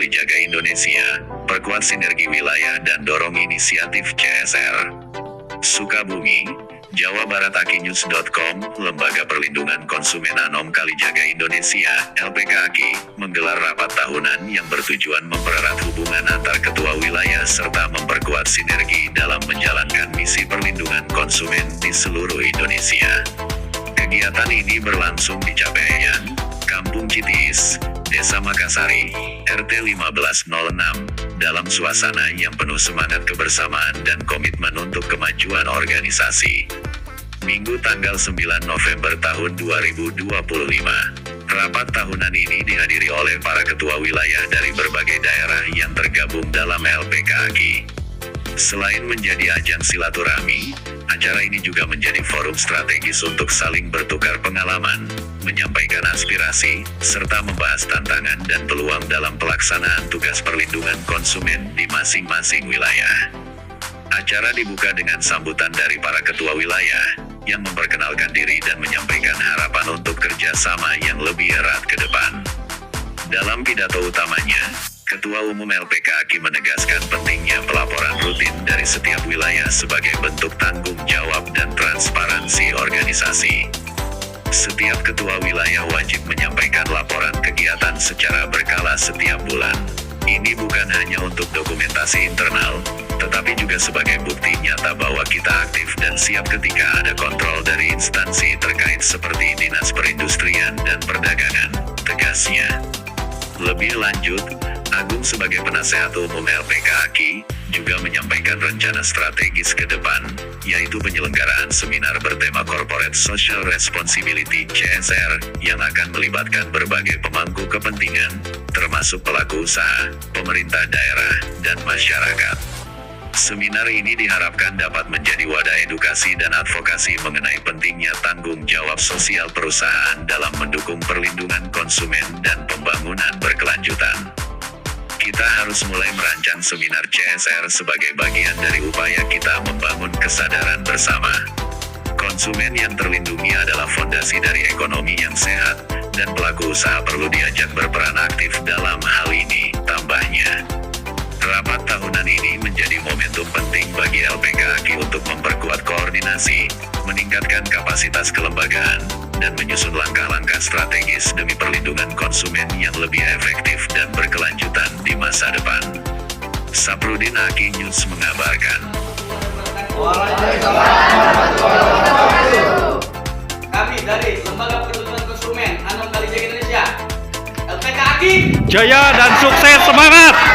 Kalijaga Indonesia, perkuat sinergi wilayah dan dorong inisiatif CSR. Sukabumi, Jawa Barat. Akinews.com, Lembaga Perlindungan Konsumen Anom Kalijaga Indonesia, LPKAKI, menggelar rapat tahunan yang bertujuan mempererat hubungan antar ketua wilayah serta memperkuat sinergi dalam menjalankan misi perlindungan konsumen di seluruh Indonesia. Kegiatan ini berlangsung di Cabean, Kampung Citis, Desa Makassari, RT 1506, dalam suasana yang penuh semangat kebersamaan dan komitmen untuk kemajuan organisasi. Minggu tanggal 9 November tahun 2025. Rapat tahunan ini dihadiri oleh para ketua wilayah dari berbagai daerah yang tergabung dalam LPKAKI. Selain menjadi ajang silaturahmi, acara ini juga menjadi forum strategis untuk saling bertukar pengalaman, menyampaikan aspirasi, serta membahas tantangan dan peluang dalam pelaksanaan tugas perlindungan konsumen di masing-masing wilayah. Acara dibuka dengan sambutan dari para ketua wilayah, yang memperkenalkan diri dan menyampaikan harapan untuk kerjasama yang lebih erat ke depan. Dalam pidato utamanya, Ketua Umum LPKAKI menegaskan pentingnya pelaporan rutin dari setiap wilayah sebagai bentuk tanggung jawab dan transparansi organisasi. Setiap ketua wilayah wajib menyampaikan laporan kegiatan secara berkala setiap bulan. Ini bukan hanya untuk dokumentasi internal, tetapi juga sebagai bukti nyata bahwa kita aktif dan siap ketika ada kontrol dari instansi terkait seperti Dinas Perindustrian dan Perdagangan, tegasnya. Lebih lanjut, Agung sebagai penasehat umum LPKAKI, juga menyampaikan rencana strategis ke depan, yaitu penyelenggaraan seminar bertema Corporate Social Responsibility (CSR) yang akan melibatkan berbagai pemangku kepentingan, termasuk pelaku usaha, pemerintah daerah, dan masyarakat. Seminar ini diharapkan dapat menjadi wadah edukasi dan advokasi mengenai pentingnya tanggung jawab sosial perusahaan dalam mendukung perlindungan konsumen dan pembangunan berkelanjutan. Kita harus mulai merancang seminar CSR sebagai bagian dari upaya kita membangun kesadaran bersama. Konsumen yang terlindungi adalah fondasi dari ekonomi yang sehat, dan pelaku usaha perlu diajak berperan aktif dalam hal ini, tambahnya. Rapat tahunan ini menjadi momentum penting bagi LPKAKI untuk memperkuat koordinasi, meningkatkan kapasitas kelembagaan, dan menyusun langkah-langkah strategis demi perlindungan konsumen yang lebih efektif dan berkelanjutan di masa depan. Saprudin, Akinews mengabarkan. Kami dari Lembaga Perlindungan Konsumen Anom Kalijaga Indonesia, LPKAKI. Jaya dan sukses, semangat!